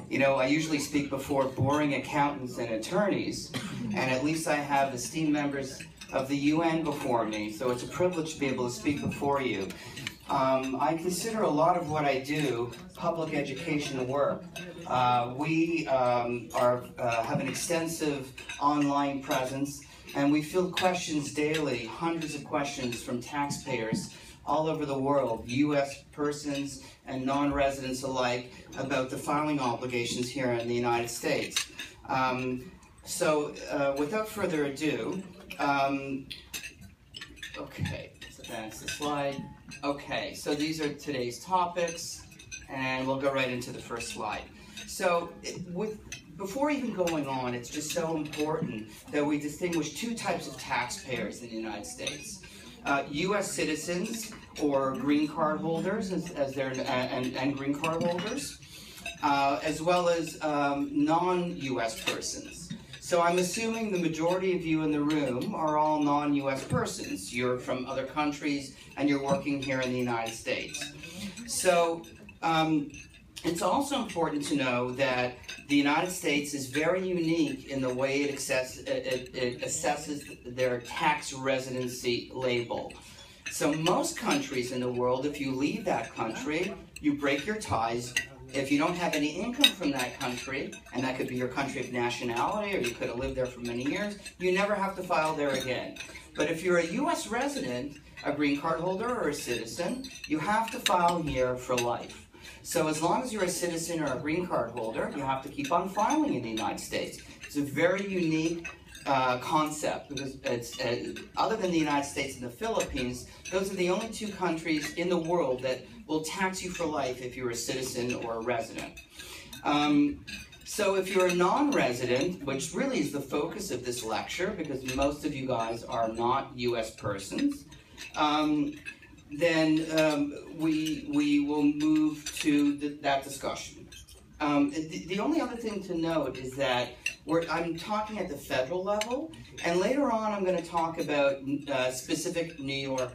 You know, I usually speak before boring accountants and attorneys, and at least I have esteemed members of the UN before me, so it's a privilege to be able to speak before you. I consider a lot of what I do public education work. We have an extensive online presence, and we field questions daily, hundreds of questions from taxpayers all over the world, U.S. persons and non-residents alike, about the filing obligations here in the United States. Without further ado, okay, let's advance the slide. Okay, so these are today's topics, and we'll go right into the first slide. So, before even going on, it's just so important that we distinguish two types of taxpayers in the United States. U.S. citizens or green card holders, and green card holders, as well as non-U.S. persons. So I'm assuming the majority of you in the room are all non-U.S. persons. You're from other countries and you're working here in the United States. So it's also important to know that the United States is very unique in the way it assesses their tax residency label. So most countries in the world, if you leave that country, you break your ties. If you don't have any income from that country, and that could be your country of nationality, or you could have lived there for many years, you never have to file there again. But if you're a U.S. resident, a green card holder, or a citizen, you have to file here for life. So as long as you're a citizen or a green card holder, you have to keep on filing in the United States. It's a very unique concept, because it's, other than the United States and the Philippines, those are the only two countries in the world that will tax you for life if you're a citizen or a resident. So if you're a non-resident, which really is the focus of this lecture, because most of you guys are not U.S. persons, then we will move to that discussion. The only other thing to note is that I'm talking at the federal level, and later on I'm going to talk about specific New York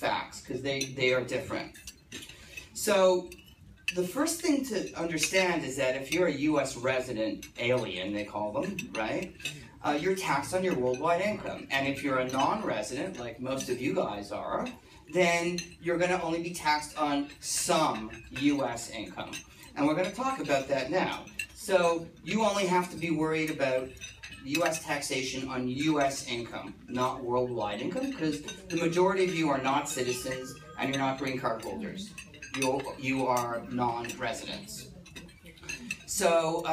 facts, because they are different. So the first thing to understand is that if you're a U.S. resident, alien they call them, right? You're taxed on your worldwide income. And if you're a non-resident, like most of you guys are, then you're going to only be taxed on some U.S. income. And we're going to talk about that now. So you only have to be worried about U.S. taxation on U.S. income, not worldwide income, because the majority of you are not citizens and you're not green card holders. You are non-residents. So,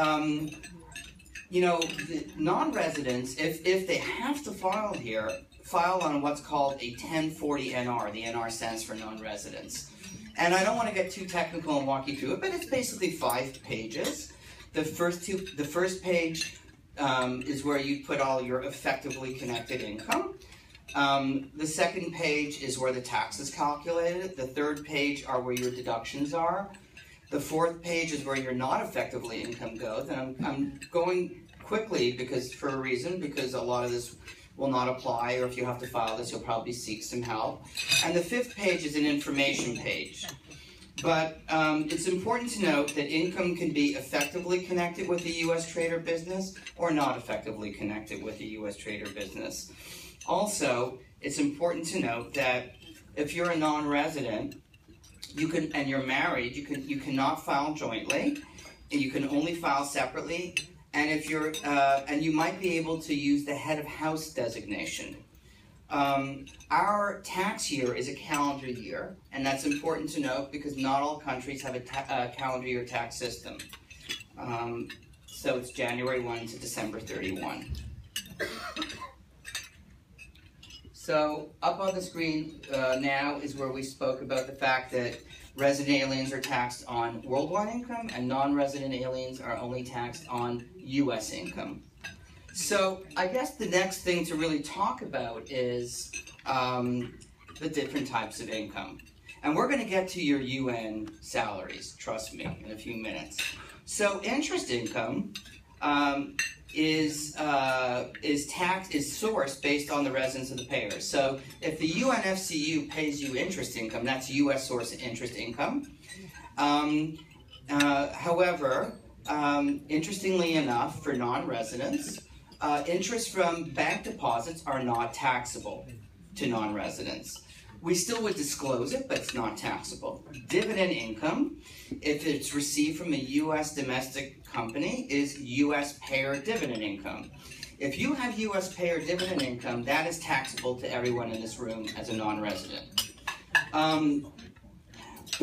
you know, the non-residents, if they have to file here, file on what's called a 1040 NR. The NR stands for non-residents. And I don't want to get too technical and walk you through it, but it's basically 5 pages. The first page is where you put all your effectively connected income. The second page is where the tax is calculated. The third page are where your deductions are. The fourth page is where your not effectively income goes. And I'm going quickly for a reason, because a lot of this will not apply, or if you have to file this, you'll probably seek some help. And the fifth page is an information page. But it's important to note that income can be effectively connected with a U.S. trade or business, or not effectively connected with a U.S. trade or business. Also, it's important to note that if you're a non-resident, and you're married, you cannot file jointly, and you can only file separately. And if you're, and you might be able to use the head of house designation. Our tax year is a calendar year, and that's important to note because not all countries have a calendar year tax system. So it's January 1 to December 31. So up on the screen now is where we spoke about the fact that resident aliens are taxed on worldwide income and non-resident aliens are only taxed on U.S. income. So I guess the next thing to really talk about is the different types of income. And we're going to get to your UN salaries, trust me, in a few minutes. So interest income is sourced based on the residence of the payer. So if the UNFCU pays you interest income, that's U.S. source interest income. However, interestingly enough, for non-residents, interest from bank deposits are not taxable to non-residents. We still would disclose it, but it's not taxable. Dividend income, if it's received from a U.S. domestic company, is U.S. payer dividend income. If you have U.S. payer dividend income, that is taxable to everyone in this room as a non-resident.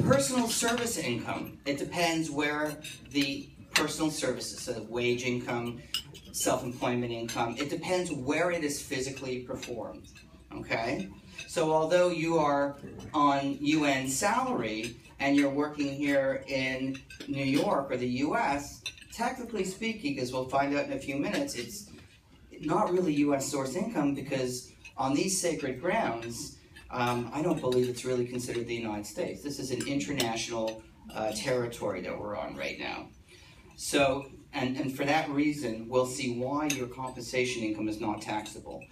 Personal service income, it depends where the personal services, so wage income, self-employment income, it depends where it is physically performed, okay? So although you are on UN salary and you're working here in New York or the US, technically speaking, as we'll find out in a few minutes, it's not really US source income because on these sacred grounds, I don't believe it's really considered the United States. This is an international territory that we're on right now. So, and for that reason, we'll see why your compensation income is not taxable.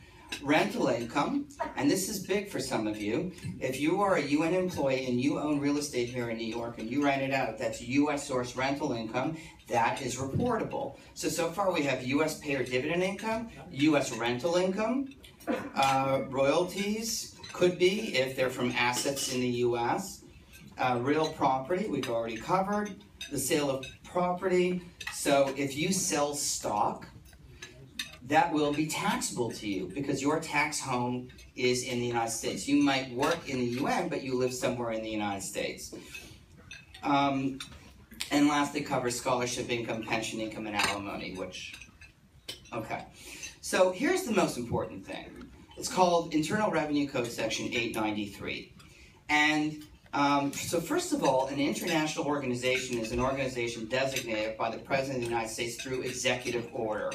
Rental income, and this is big for some of you. If you are a UN employee and you own real estate here in New York and you rent it out, that's US source rental income, that is reportable. So far we have US payer dividend income, US rental income, royalties could be if they're from assets in the US, real property we've already covered, the sale of property. So if you sell stock, that will be taxable to you because your tax home is in the United States. You might work in the UN, but you live somewhere in the United States. And lastly, covers scholarship income, pension income, and alimony, which, okay. So here's the most important thing. It's called Internal Revenue Code Section 893. And so first of all, an international organization is an organization designated by the President of the United States through executive order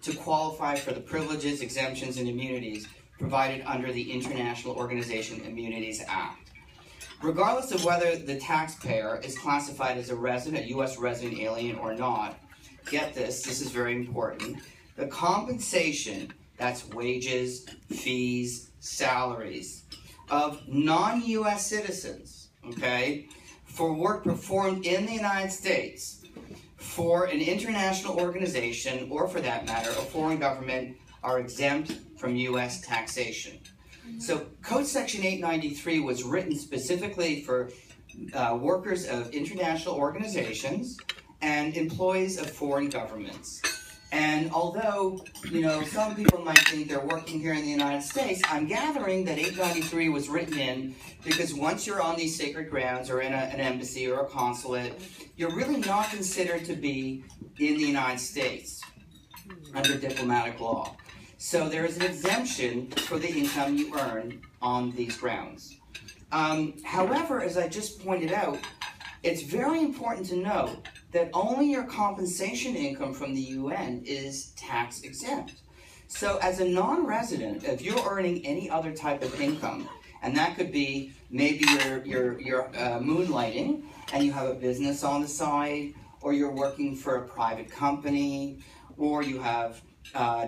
to qualify for the privileges, exemptions, and immunities provided under the International Organization Immunities Act. Regardless of whether the taxpayer is classified as a resident, a U.S. resident alien or not, get this, this is very important, the compensation, that's wages, fees, salaries, of non-U.S. citizens, okay, for work performed in the United States, for an international organization, or for that matter, a foreign government, are exempt from U.S. taxation. So Code Section 893 was written specifically for workers of international organizations and employees of foreign governments. And although, you know, some people might think they're working here in the United States, I'm gathering that 893 was written in because once you're on these sacred grounds or in an embassy or a consulate, you're really not considered to be in the United States under diplomatic law. So there is an exemption for the income you earn on these grounds. However, as I just pointed out, it's very important to note that only your compensation income from the UN is tax exempt. So as a non-resident, if you're earning any other type of income, and that could be maybe you're moonlighting and you have a business on the side, or you're working for a private company, or you have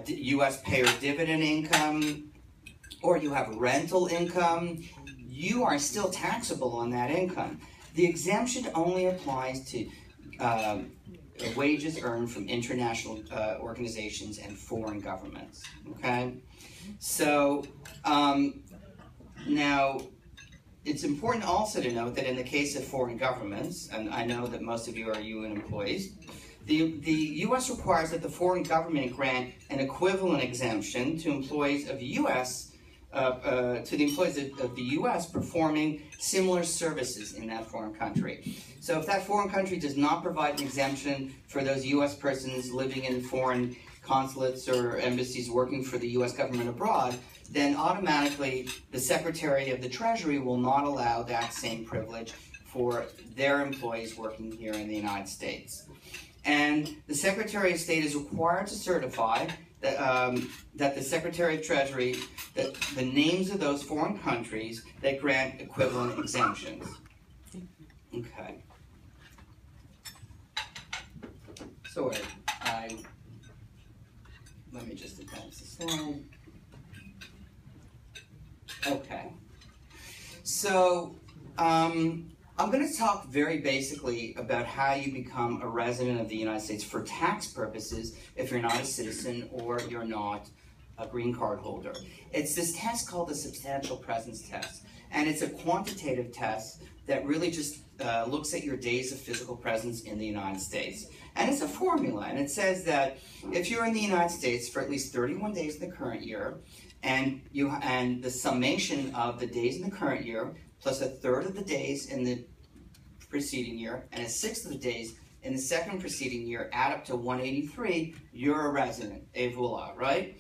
U.S. payer dividend income, or you have rental income, you are still taxable on that income. The exemption only applies to wages earned from international organizations and foreign governments, okay? So, now, it's important also to note that in the case of foreign governments, and I know that most of you are UN employees, the U.S. requires that the foreign government grant an equivalent exemption to employees of the U.S. To the employees of the U.S. performing similar services in that foreign country. So if that foreign country does not provide an exemption for those U.S. persons living in foreign consulates or embassies working for the U.S. government abroad, then automatically the Secretary of the Treasury will not allow that same privilege for their employees working here in the United States. And the Secretary of State is required to certify that the Secretary of Treasury, that the names of those foreign countries that grant equivalent exemptions. Okay. So let me just advance the slide. Okay. So, I'm going to talk very basically about how you become a resident of the United States for tax purposes if you're not a citizen or you're not a green card holder. It's this test called the substantial presence test, and it's a quantitative test that really just looks at your days of physical presence in the United States. And it's a formula, and it says that if you're in the United States for at least 31 days in the current year, and the summation of the days in the current year plus a third of the days in the preceding year and a sixth of the days in the second preceding year add up to 183, you're a resident, et voila, right?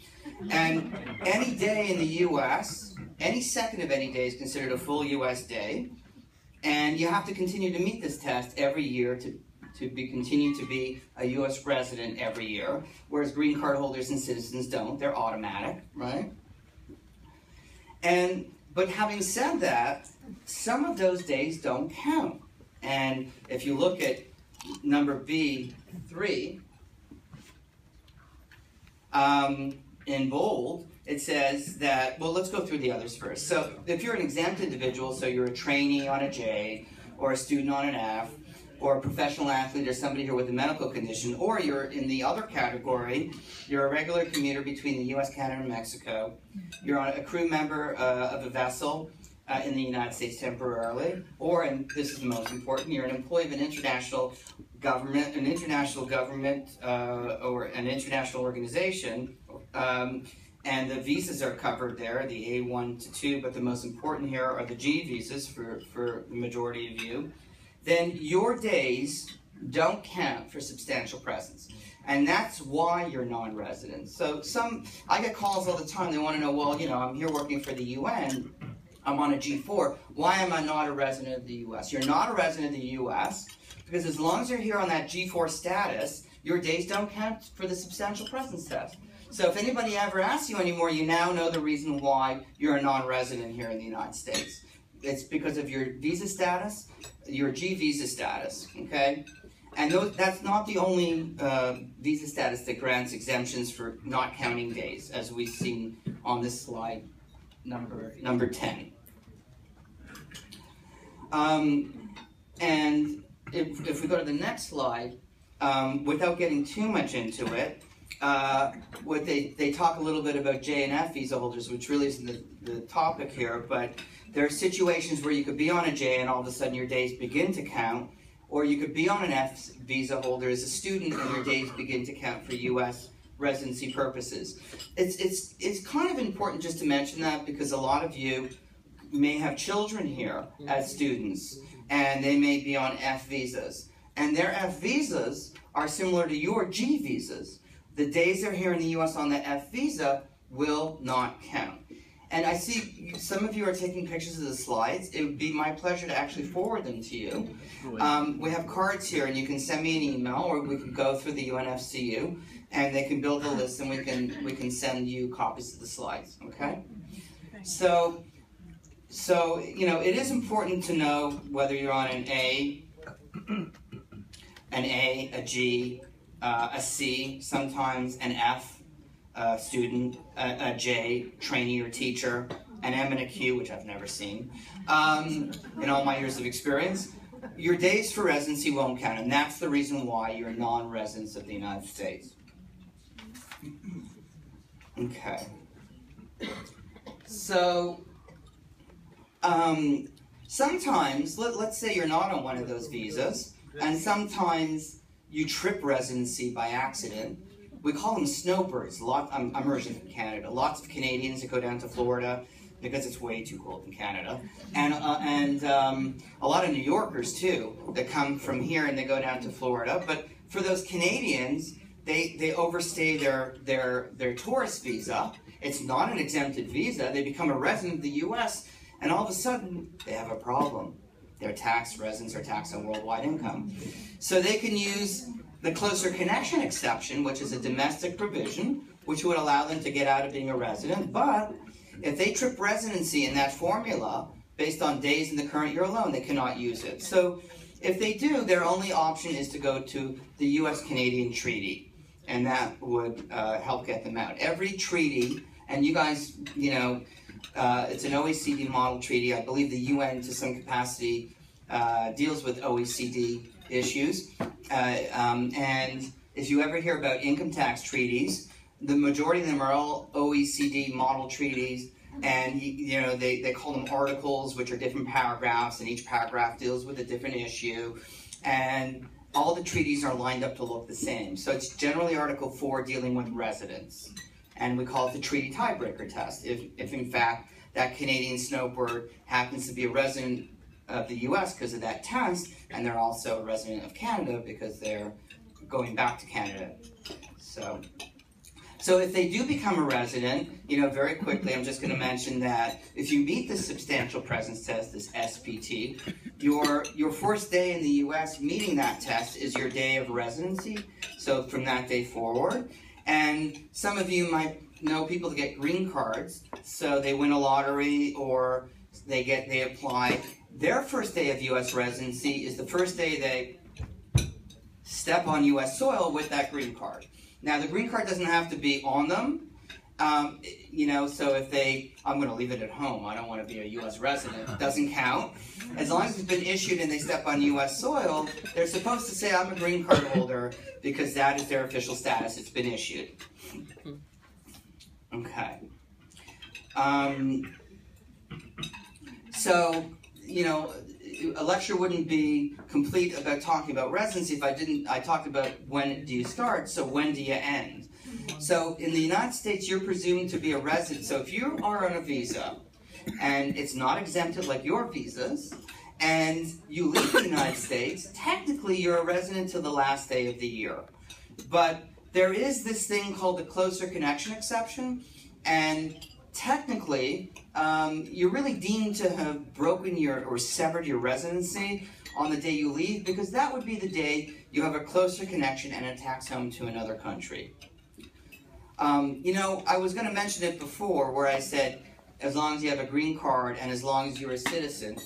And any day in the U.S., any second of any day is considered a full U.S. day, and you have to continue to meet this test every year to continue to be a U.S. resident every year, whereas green card holders and citizens don't. They're automatic, right? But having said that, some of those days don't count. And if you look at number B3, in bold, it says that, well, let's go through the others first. So if you're an exempt individual, so you're a trainee on a J, or a student on an F, or a professional athlete, or somebody here with a medical condition, or you're in the other category, you're a regular commuter between the U.S., Canada, and Mexico, you're a crew member of a vessel in the United States temporarily, or, and this is the most important, you're an employee of an international government, or an international organization, and the visas are covered there, the A1 to 2, but the most important here are the G visas for the majority of you. Then your days don't count for substantial presence. And that's why you're non-resident. So I get calls all the time, they want to know, well, you know, I'm here working for the UN, I'm on a G4, why am I not a resident of the US? You're not a resident of the US because as long as you're here on that G4 status, your days don't count for the substantial presence test. So if anybody ever asks you anymore, you now know the reason why you're a non-resident here in the United States. It's because of your visa status, your G visa status, okay? And that's not the only visa status that grants exemptions for not counting days, as we've seen on this slide, number 10. And if we go to the next slide, without getting too much into it, what they talk a little bit about J and F visa holders, which really isn't the topic here, but there are situations where you could be on a J and all of a sudden your days begin to count, or you could be on an F visa holder as a student and your days begin to count for U.S. residency purposes. It's kind of important just to mention that because a lot of you may have children here as students and they may be on F visas. And their F visas are similar to your G visas. The days they're here in the U.S. on the F visa will not count. And I see some of you are taking pictures of the slides. It would be my pleasure to actually forward them to you. We have cards here, and you can send me an email, or we can go through the UNFCU, and they can build a list, and we can send you copies of the slides. Okay? So you know, it is important to know whether you're on an A, a G, a C, sometimes an F. Student, a J, trainee or teacher, an M and a Q, which I've never seen, in all my years of experience, your days for residency won't count, and that's the reason why you're non-residents of the United States. Okay. So, sometimes, let's say you're not on one of those visas, and sometimes you trip residency by accident. We call them snowbirds. I'm originally from Canada. Lots of Canadians that go down to Florida because it's way too cold in Canada, and a lot of New Yorkers too that come from here and they go down to Florida. But for those Canadians, they overstay their tourist visa. It's not an exempted visa. They become a resident of the U.S. and all of a sudden they have a problem. Their tax residents are taxed on worldwide income, so they can use the closer connection exception, which is a domestic provision, which would allow them to get out of being a resident. But if they trip residency in that formula, based on days in the current year alone, they cannot use it. So if they do, their only option is to go to the U.S.-Canadian treaty, and that would help get them out. Every treaty, and you guys, you know, it's an OECD model treaty. I believe the UN, to some capacity, deals with OECD issues. And if you ever hear about income tax treaties, the majority of them are all OECD model treaties, and they call them articles, which are different paragraphs, and each paragraph deals with a different issue, and all the treaties are lined up to look the same. So it's generally Article 4 dealing with residents, and we call it the treaty tiebreaker test. If in fact that Canadian snowbird happens to be a resident of the US because of that test, and they're also a resident of Canada because they're going back to Canada. So if they do become a resident, very quickly, I'm just going to mention that if you meet the substantial presence test, this SPT, your first day in the U.S. meeting that test is your day of residency, so from that day forward. And some of you might know people that get green cards, so they win a lottery or they apply. Their first day of U.S. residency is the first day they step on U.S. soil with that green card. Now, the green card doesn't have to be on them, so if I'm going to leave it at home, I don't want to be a U.S. resident, it doesn't count. As long as it's been issued and they step on U.S. soil, they're supposed to say, I'm a green card holder, because that is their official status, it's been issued. Okay. A lecture wouldn't be complete about talking about residency if I talked about when do you start, so when do you end. So in the United States, you're presumed to be a resident. So if you are on a visa, and it's not exempted like your visas, and you leave the United States, technically you're a resident till the last day of the year. But there is this thing called the closer connection exception, and technically, you're really deemed to have broken or severed your residency on the day you leave, because that would be the day you have a closer connection and a tax home to another country. I was going to mention it before where I said, as long as you have a green card and as long as you're a citizen,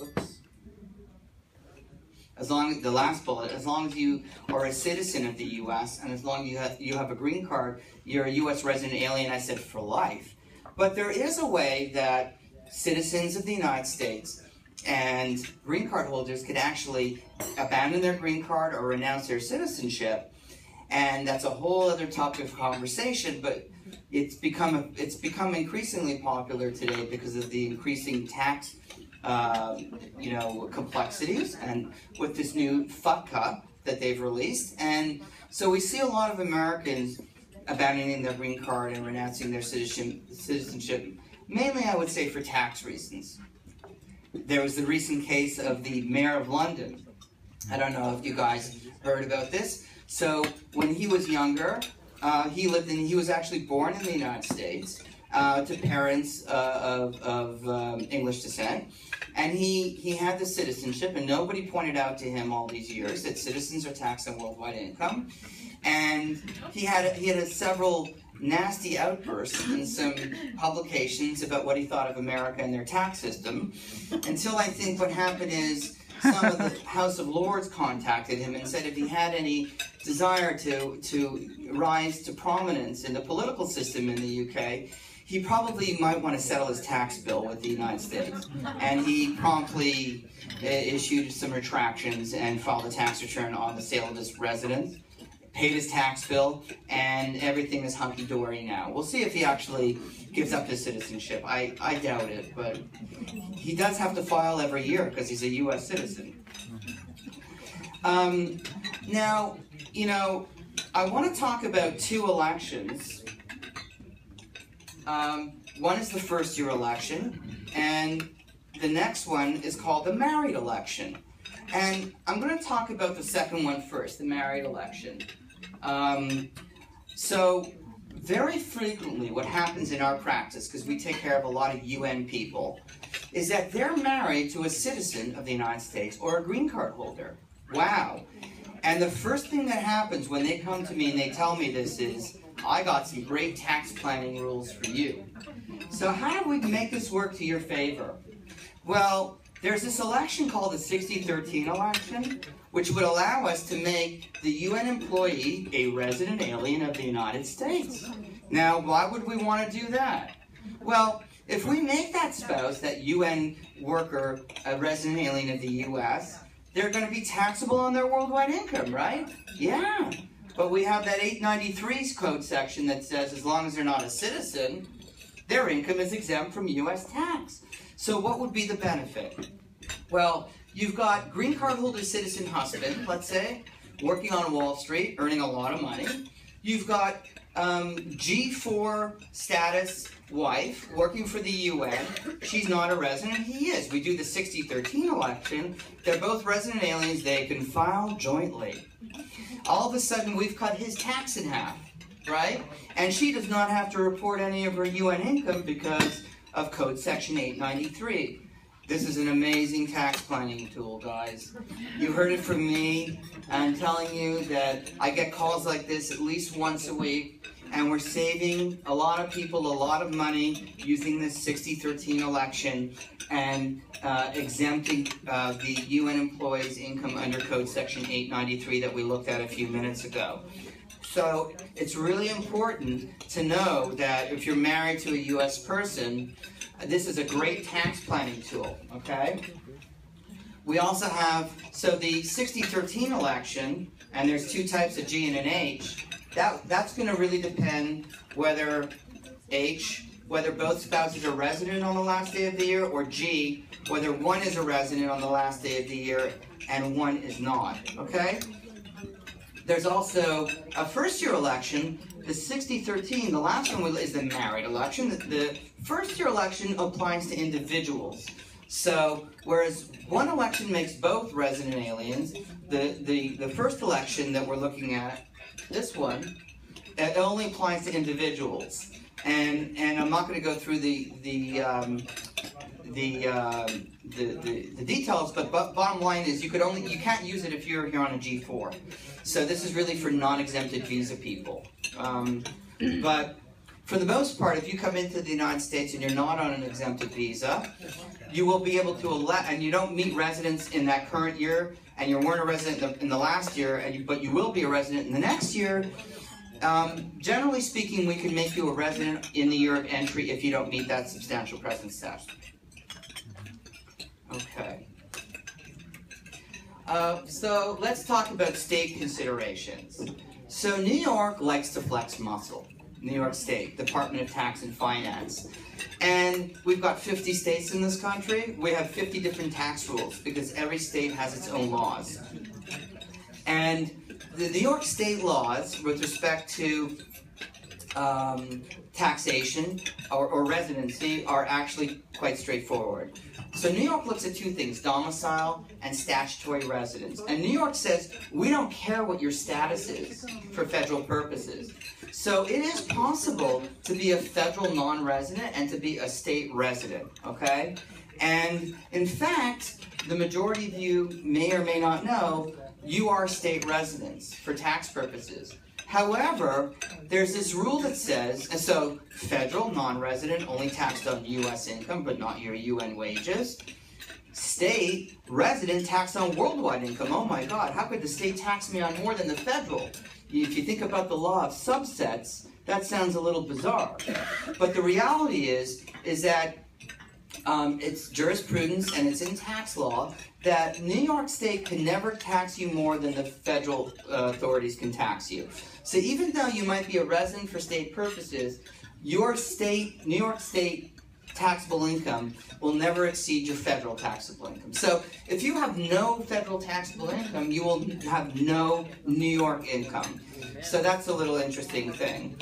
the last bullet, as long as you are a citizen of the U.S. and as long as you have a green card, you're a U.S. resident alien, I said for life. But there is a way that citizens of the United States and green card holders can actually abandon their green card or renounce their citizenship, and that's a whole other topic of conversation, but it's become increasingly popular today because of the increasing tax complexities, and with this new FUTCA that they've released. And so we see a lot of Americans abandoning their green card and renouncing their citizenship, mainly I would say for tax reasons. There was the recent case of the Mayor of London. I don't know if you guys heard about this. So when he was younger, he was actually born in the United States to parents of English descent, and he had the citizenship, and nobody pointed out to him all these years that citizens are taxed on worldwide income. And he had several nasty outbursts in some publications about what he thought of America and their tax system, until I think what happened is some of the House of Lords contacted him and said if he had any desire to rise to prominence in the political system in the UK, he probably might want to settle his tax bill with the United States. And he promptly issued some retractions and filed a tax return on the sale of his residence, paid his tax bill, and everything is hunky-dory now. We'll see if he actually gives up his citizenship. I doubt it, but he does have to file every year because he's a U.S. citizen. Now, I want to talk about two elections. One is the first-year election, and the next one is called the married election. And I'm going to talk about the second one first, the married election. So very frequently what happens in our practice, because we take care of a lot of UN people, is that they're married to a citizen of the United States or a green card holder. Wow. And the first thing that happens when they come to me and they tell me this is, I got some great tax planning rules for you. So how do we make this work to your favor? Well, there's this election called the 6013 election, which would allow us to make the UN employee a resident alien of the United States. Now, why would we want to do that? Well, if we make that spouse, that UN worker, a resident alien of the US, they're going to be taxable on their worldwide income, right? Yeah. But we have that 893's code section that says as long as they're not a citizen, their income is exempt from U.S. tax. So what would be the benefit? Well, you've got green card holder citizen husband, let's say, working on Wall Street, earning a lot of money. You've got G4 status wife working for the UN. She's not a resident, he is. We do the 60-13 election. They're both resident aliens, they can file jointly. All of a sudden we've cut his tax in half, right? And she does not have to report any of her UN income because of code section 893. This is an amazing tax planning tool, guys. You heard it from me. I'm telling you that I get calls like this at least once a week, and we're saving a lot of people a lot of money using this 60-13 election and exempting the UN employees' income under code section 893 that we looked at a few minutes ago. So it's really important to know that if you're married to a U.S. person, this is a great tax planning tool, okay? We also have, so the 60-13 election, and there's two types of G and an H, that's going to really depend whether whether both spouses are resident on the last day of the year, or G, whether one is a resident on the last day of the year and one is not, okay? There's also a first-year election, the 60-13, the last one is the married election. The first-year election applies to individuals. So, whereas one election makes both resident aliens, the first election that we're looking at, this one, it only applies to individuals. And I'm not going to go through the details, but bottom line is you can't use it if you're here on a G4. So this is really for non-exempted visa people. But for the most part, if you come into the United States and you're not on an exempted visa, you will be able to elect, and you don't meet residents in that current year, and you weren't a resident in the last year, but you will be a resident in the next year. Generally speaking, we can make you a resident in the year of entry if you don't meet that substantial presence test. Okay. So let's talk about state considerations. So New York likes to flex muscle. New York State, Department of Tax and Finance. And we've got 50 states in this country. We have 50 different tax rules because every state has its own laws. And the New York State laws with respect to taxation or residency are actually quite straightforward. So New York looks at two things, domicile and statutory residence. And New York says, we don't care what your status is for federal purposes. So it is possible to be a federal non-resident and to be a state resident, okay? And in fact, the majority of you may or may not know, you are state residents for tax purposes. However, there's this rule that says, and so federal non-resident only taxed on U.S. income, but not your UN wages. State resident taxed on worldwide income. Oh my God, how could the state tax me on more than the federal? If you think about the law of subsets, that sounds a little bizarre. But the reality is that it's jurisprudence and it's in tax law that New York State can never tax you more than the federal authorities can tax you. So even though you might be a resident for state purposes, your state, New York State taxable income will never exceed your federal taxable income. So if you have no federal taxable income, you will have no New York income. So that's a little interesting thing.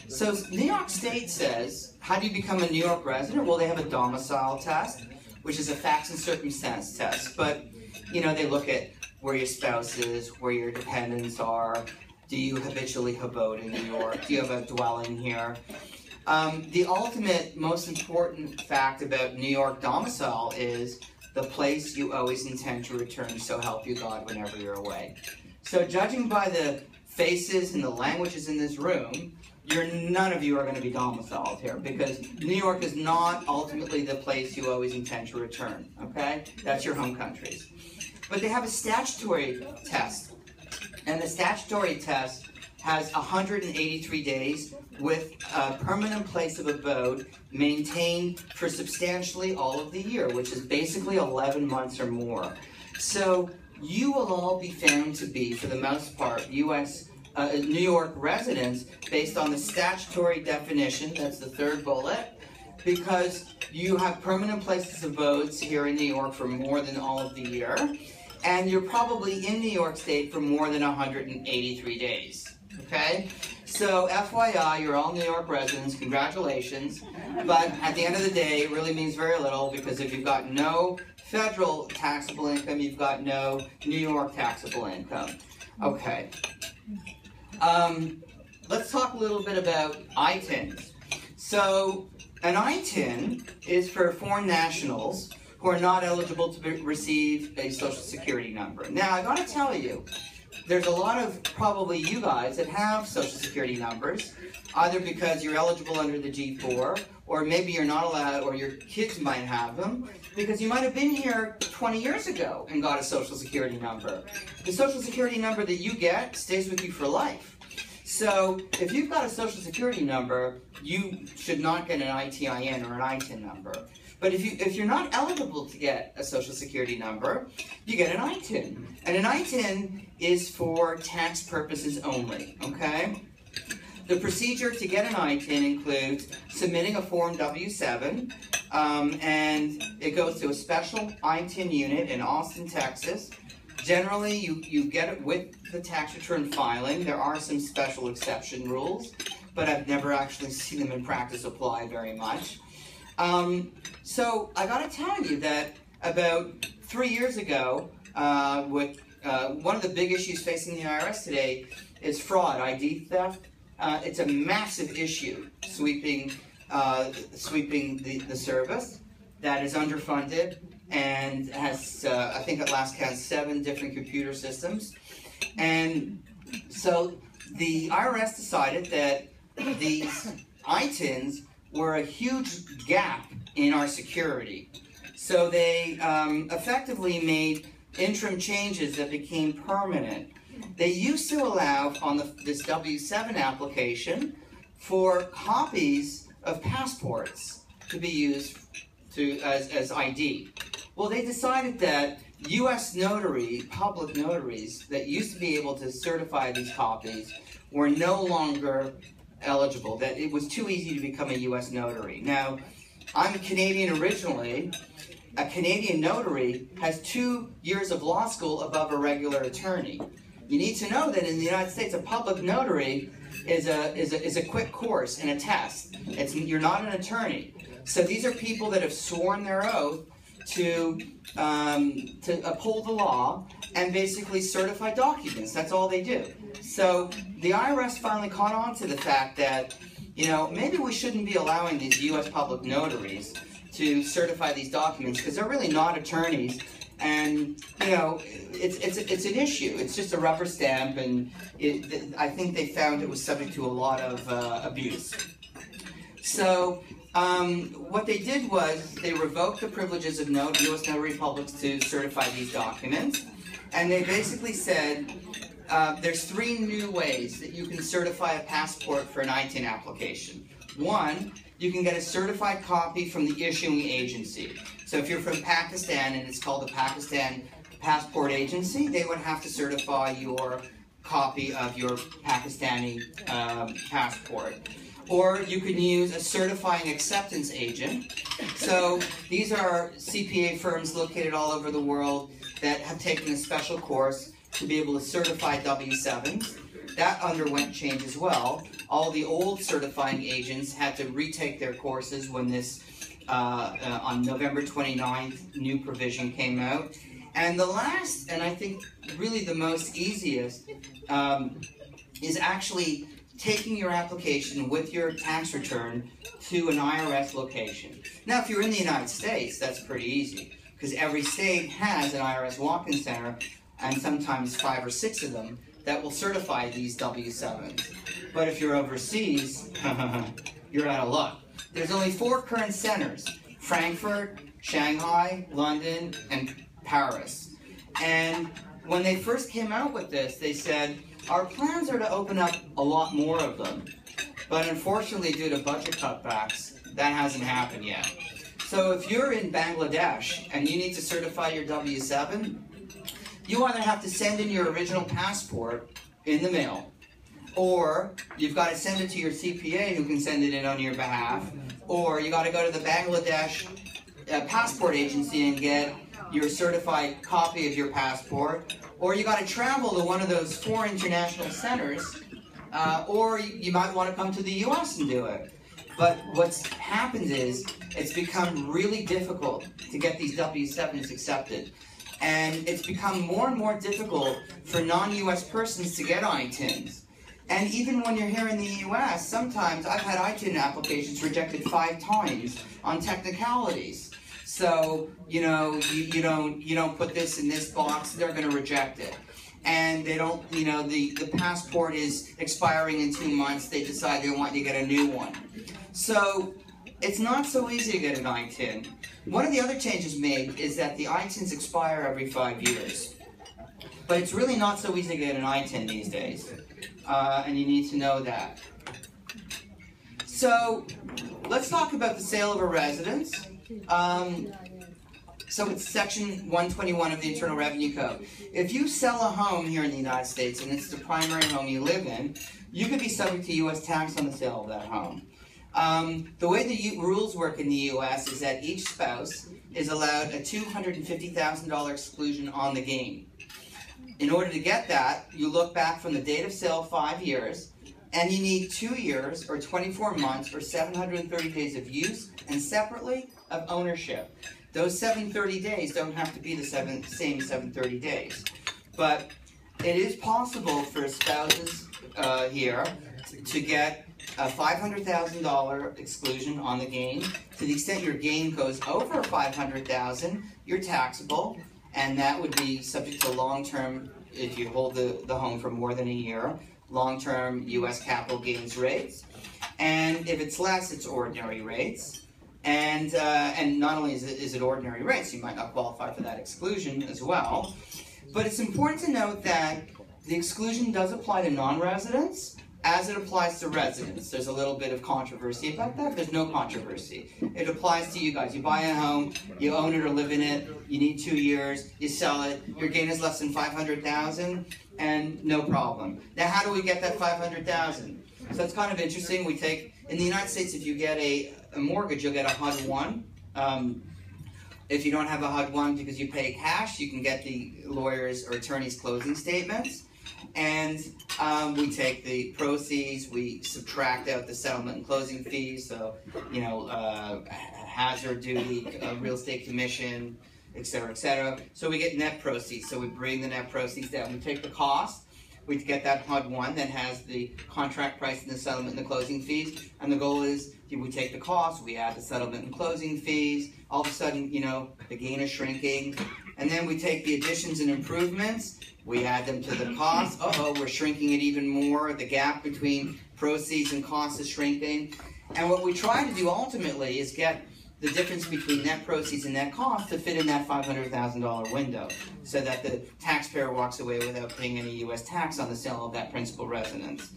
So New York State says, how do you become a New York resident? Well, they have a domicile test, which is a facts and circumstance test. But, you know, they look at where your spouse is, where your dependents are. Do you habitually abode in New York? Do you have a dwelling here? The ultimate, most important fact about New York domicile is the place you always intend to return, so help you God, whenever you're away. So judging by the faces and the languages in this room, none of you are going to be domiciled here, because New York is not ultimately the place you always intend to return, okay? That's your home countries. But they have a statutory test, and the statutory test has 183 days with a permanent place of abode maintained for substantially all of the year, which is basically 11 months or more. So you will all be found to be, for the most part, New York residents based on the statutory definition, that's the third bullet, because you have permanent places of abode here in New York for more than all of the year, and you're probably in New York State for more than 183 days, okay? So FYI, you're all New York residents, congratulations, but at the end of the day, it really means very little, because if you've got no federal taxable income, you've got no New York taxable income. Okay. Let's talk a little bit about ITINs. So, an ITIN is for foreign nationals who are not eligible to receive a Social Security number. Now, I gotta tell you, there's a lot of probably you guys that have Social Security numbers, either because you're eligible under the G4, or maybe you're not allowed, or your kids might have them, because you might have been here 20 years ago and got a Social Security number. The Social Security number that you get stays with you for life. So if you've got a Social Security number, you should not get an ITIN or an ITIN number. But if you're not eligible to get a Social Security number, you get an ITIN. And an ITIN is for tax purposes only, okay? The procedure to get an ITIN includes submitting a Form W-7, and it goes to a special ITIN unit in Austin, Texas. Generally, you get it with the tax return filing. There are some special exception rules, but I've never actually seen them in practice apply very much. So I gotta tell you that about 3 years ago, one of the big issues facing the IRS today is fraud, ID theft. It's a massive issue sweeping the service that is underfunded and has, I think at last count, 7 different computer systems. And so the IRS decided that these ITINs were a huge gap in our security. So they effectively made interim changes that became permanent. They used to allow on this W-7 application for copies of passports to be used as ID. Well, they decided that U.S. public notaries that used to be able to certify these copies were no longer eligible, that it was too easy to become a U.S. notary. Now, I'm Canadian originally. A Canadian notary has 2 years of law school above a regular attorney. You need to know that in the United States, a public notary is a quick course and a test. You're not an attorney. So these are people that have sworn their oath to uphold the law and basically certify documents. That's all they do. So the IRS finally caught on to the fact that, you know, maybe we shouldn't be allowing these U.S. public notaries to certify these documents because they're really not attorneys. And, you know, it's an issue. It's just a rubber stamp, and I think they found it was subject to a lot of abuse. So what they did was they revoked the privileges of U.S. notary publics to certify these documents, and they basically said there's 3 new ways that you can certify a passport for an ITIN application. 1, you can get a certified copy from the issuing agency. So if you're from Pakistan and it's called the Pakistan Passport Agency, they would have to certify your copy of your Pakistani passport. Or you can use a certifying acceptance agent. So these are CPA firms located all over the world that have taken a special course to be able to certify W-7s. That underwent change as well. All the old certifying agents had to retake their courses when this, on November 29th, new provision came out. And the last, and I think really the most easiest, is actually taking your application with your tax return to an IRS location. Now, if you're in the United States, that's pretty easy, because every state has an IRS walk-in center, and sometimes 5 or 6 of them, that will certify these W-7s. But if you're overseas, you're out of luck. There's only 4 current centers: Frankfurt, Shanghai, London, and Paris. And when they first came out with this, they said, our plans are to open up a lot more of them. But unfortunately, due to budget cutbacks, that hasn't happened yet. So if you're in Bangladesh and you need to certify your W-7, you either have to send in your original passport in the mail, or you've got to send it to your CPA who can send it in on your behalf, or you got to go to the Bangladesh passport agency and get your certified copy of your passport, or you got to travel to one of those 4 international centers, or you might want to come to the US and do it. But what's happened is it's become really difficult to get these W-7s accepted. And it's become more and more difficult for non-US persons to get ITINs. And even when you're here in the US, sometimes I've had ITIN applications rejected 5 times on technicalities. So, you know, you don't put this in this box, they're going to reject it. And they don't, you know, the passport is expiring in 2 months, they decide they want you to get a new one. So, it's not so easy to get an ITIN. One of the other changes made is that the ITINs expire every 5 years. But it's really not so easy to get an ITIN these days. And you need to know that. So, let's talk about the sale of a residence. So it's Section 121 of the Internal Revenue Code. If you sell a home here in the United States and it's the primary home you live in, you could be subject to U.S. tax on the sale of that home. The way the rules work in the U.S. is that each spouse is allowed a $250,000 exclusion on the gain. In order to get that, you look back from the date of sale 5 years, and you need 2 years, or 24 months, or 730 days of use, and separately, of ownership. Those 730 days don't have to be the same 730 days. But it is possible for spouses here to get a $500,000 exclusion on the gain. To the extent your gain goes over $500,000, you're taxable, and that would be subject to long-term, if you hold the home for more than a year, long-term U.S. capital gains rates. And if it's less, it's ordinary rates. And not only is it ordinary rates, you might not qualify for that exclusion as well. But it's important to note that the exclusion does apply to non-residents as it applies to residents. There's a little bit of controversy about that. There's no controversy. It applies to you guys. You buy a home, you own it or live in it, you need 2 years, you sell it, your gain is less than $500,000, and no problem. Now, how do we get that $500,000? So it's kind of interesting. We take, in the United States, if you get a mortgage, you'll get a HUD-1. If you don't have a HUD-1 because you pay cash, you can get the lawyer's or attorney's closing statements. And we take the proceeds, we subtract out the settlement and closing fees, so, you know, hazard duty, real estate commission, etc., etc. So we get net proceeds. So we bring the net proceeds down. We take the cost. We get that HUD-1 that has the contract price and the settlement and the closing fees. And the goal is we take the cost, we add the settlement and closing fees. All of a sudden, you know, the gain is shrinking. And then we take the additions and improvements. We add them to the cost. Uh-oh, we're shrinking it even more. The gap between proceeds and costs is shrinking. And what we try to do ultimately is get the difference between net proceeds and net cost to fit in that $500,000 window so that the taxpayer walks away without paying any U.S. tax on the sale of that principal residence.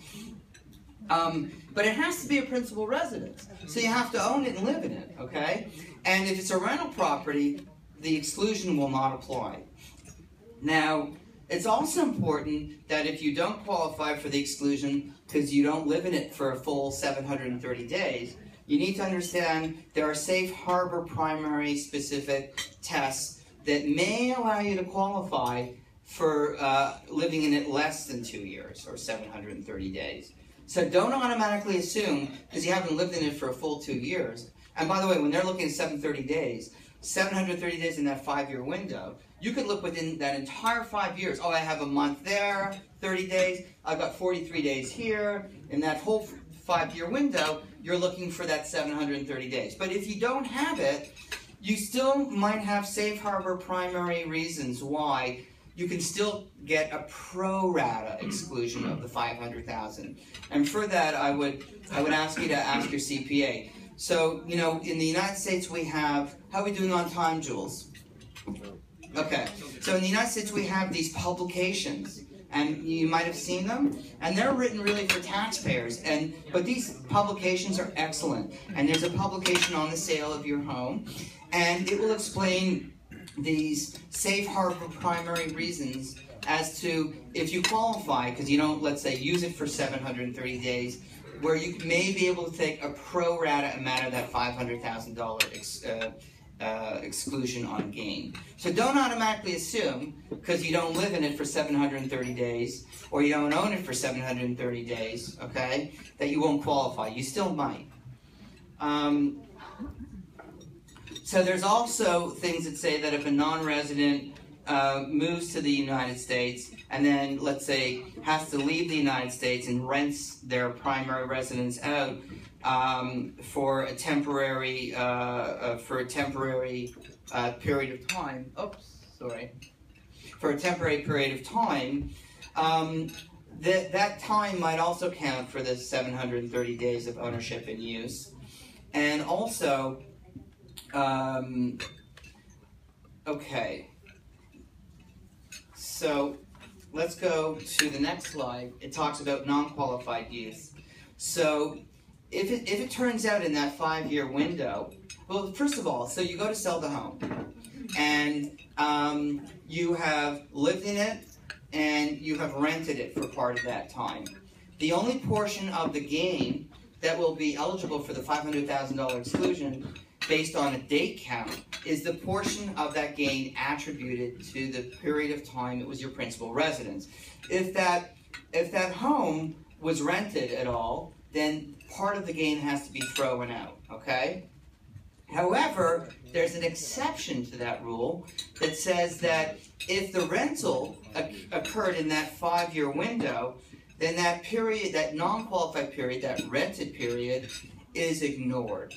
But it has to be a principal residence. So you have to own it and live in it, okay? And if it's a rental property, the exclusion will not apply. Now, it's also important that if you don't qualify for the exclusion because you don't live in it for a full 730 days, you need to understand there are safe harbor primary specific tests that may allow you to qualify for living in it less than 2 years or 730 days. So don't automatically assume, because you haven't lived in it for a full 2 years, and by the way, when they're looking at 730 days, 730 days in that 5-year window, you could look within that entire 5 years. Oh, I have a month there, 30 days, I've got 43 days here. In that whole 5-year window, you're looking for that 730 days. But if you don't have it, you still might have safe harbor primary reasons why you can still get a pro rata exclusion of the $500,000. And for that, I would ask you to ask your CPA. So, you know, in the United States we have, how are we doing on time, Jules? Okay, so in the United States we have these publications, and you might have seen them, and they're written really for taxpayers, but these publications are excellent. And there's a publication on the sale of your home, and it will explain these safe harbor primary reasons as to if you qualify, because you don't, let's say, use it for 730 days, where you may be able to take a pro rata amount of that $500,000 exclusion on gain. So don't automatically assume, because you don't live in it for 730 days, or you don't own it for 730 days, okay, that you won't qualify. You still might. So there's also things that say that if a non-resident moves to the United States and then, let's say, has to leave the United States and rents their primary residence out for a temporary period of time. For a temporary period of time, that time might also count for the 730 days of ownership and use, and also. Okay, so let's go to the next slide. It talks about non-qualified use. So if it turns out in that 5-year window, well, first of all, so you go to sell the home, and you have lived in it, and you have rented it for part of that time. The only portion of the gain that will be eligible for the $500,000 exclusion based on a date count is the portion of that gain attributed to the period of time it was your principal residence. If that home was rented at all, then part of the gain has to be thrown out, okay? However, there's an exception to that rule that says that if the rental occurred in that 5-year window, then that period, that non-qualified period, that rented period, is ignored.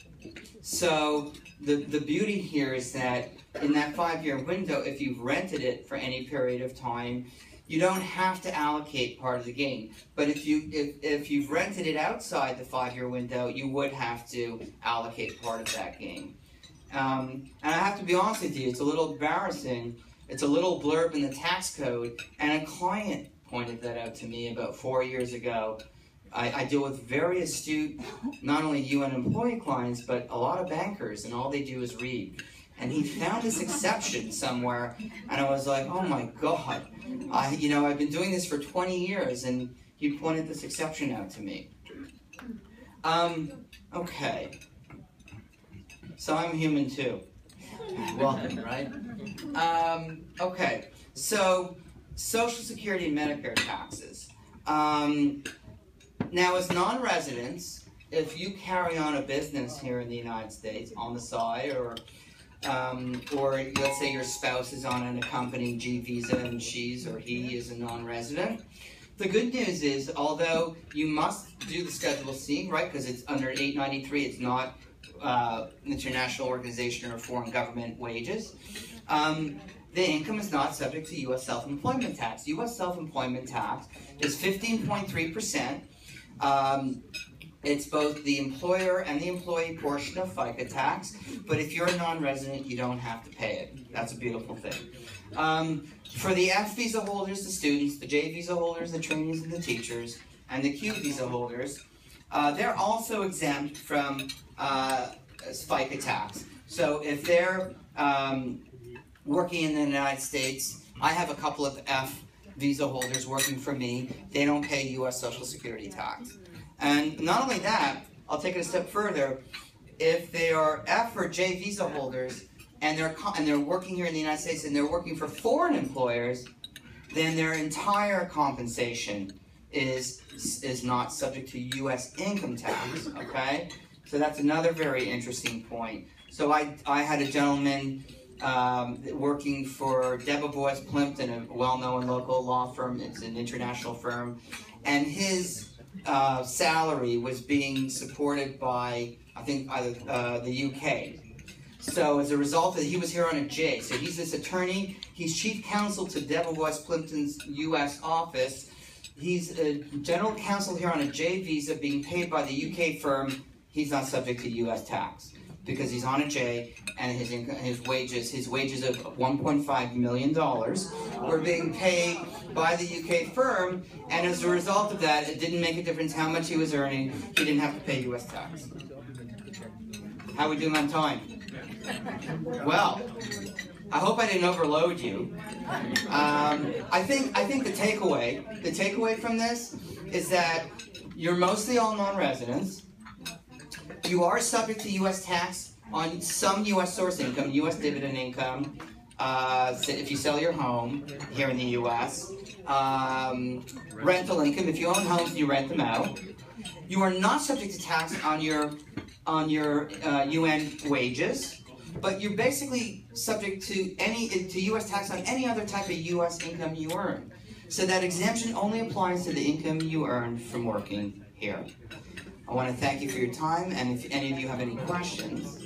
So the beauty here is that in that 5-year window, if you've rented it for any period of time, you don't have to allocate part of the gain. But if you've rented it outside the 5-year window, you would have to allocate part of that gain. And I have to be honest with you, it's a little embarrassing. It's a little blurb in the tax code, and a client pointed that out to me about 4 years ago. I deal with very astute, not only UN employee clients, but a lot of bankers, and all they do is read. And he found this exception somewhere, and I was like, oh my God. I've been doing this for 20 years, and he pointed this exception out to me. Okay. So I'm human too. Welcome, right? Okay. So, Social Security and Medicare taxes. Now, as non-residents, if you carry on a business here in the United States on the side, or let's say your spouse is on an accompanying G visa and she's or he is a non-resident, the good news is, although you must do the Schedule C, right, because it's under 893, it's not international organization or foreign government wages, the income is not subject to U.S. self-employment tax. U.S. self-employment tax is 15.3%. It's both the employer and the employee portion of FICA tax, but if you're a non-resident, you don't have to pay it. That's a beautiful thing. For the F visa holders, the students, the J visa holders, the trainees and the teachers, and the Q visa holders, they're also exempt from FICA tax. So if they're working in the United States, I have a couple of F visa holders working for me. They don't pay U.S. Social Security tax. And not only that, I'll take it a step further. If they are F or J visa holders and they're working here in the United States and they're working for foreign employers, then their entire compensation is not subject to U.S. income tax. Okay, so that's another very interesting point. So I had a gentleman working for Delegate Plimpton, a well-known local law firm. It's an international firm, and his salary was being supported by, I think, the UK. So as a result of it, he was here on a J. So he's this attorney. He's chief counsel to Delegate Plimpton's U.S. office. He's a general counsel here on a J visa being paid by the UK firm. He's not subject to U.S. tax because he's on a J, and his wages of $1.5 million were being paid by the UK firm, and as a result of that, it didn't make a difference how much he was earning. He didn't have to pay U.S. tax. How are we doing on time? Well, I hope I didn't overload you. I think the takeaway from this is that you're mostly all non-residents. You are subject to U.S. tax on some U.S. source income, U.S. dividend income, if you sell your home here in the U.S. Rental income, if you own homes and you rent them out. You are not subject to tax on your UN wages, but you're basically subject to U.S. tax on any other type of U.S. income you earn. So that exemption only applies to the income you earn from working here. I want to thank you for your time, and if any of you have any questions.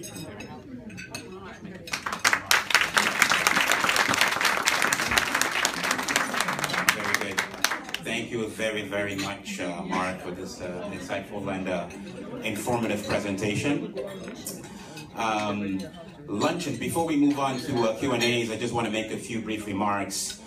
Very good. Thank you very, very much, Mark, for this insightful and informative presentation. Luncheon, before we move on to Q&As, I just want to make a few brief remarks.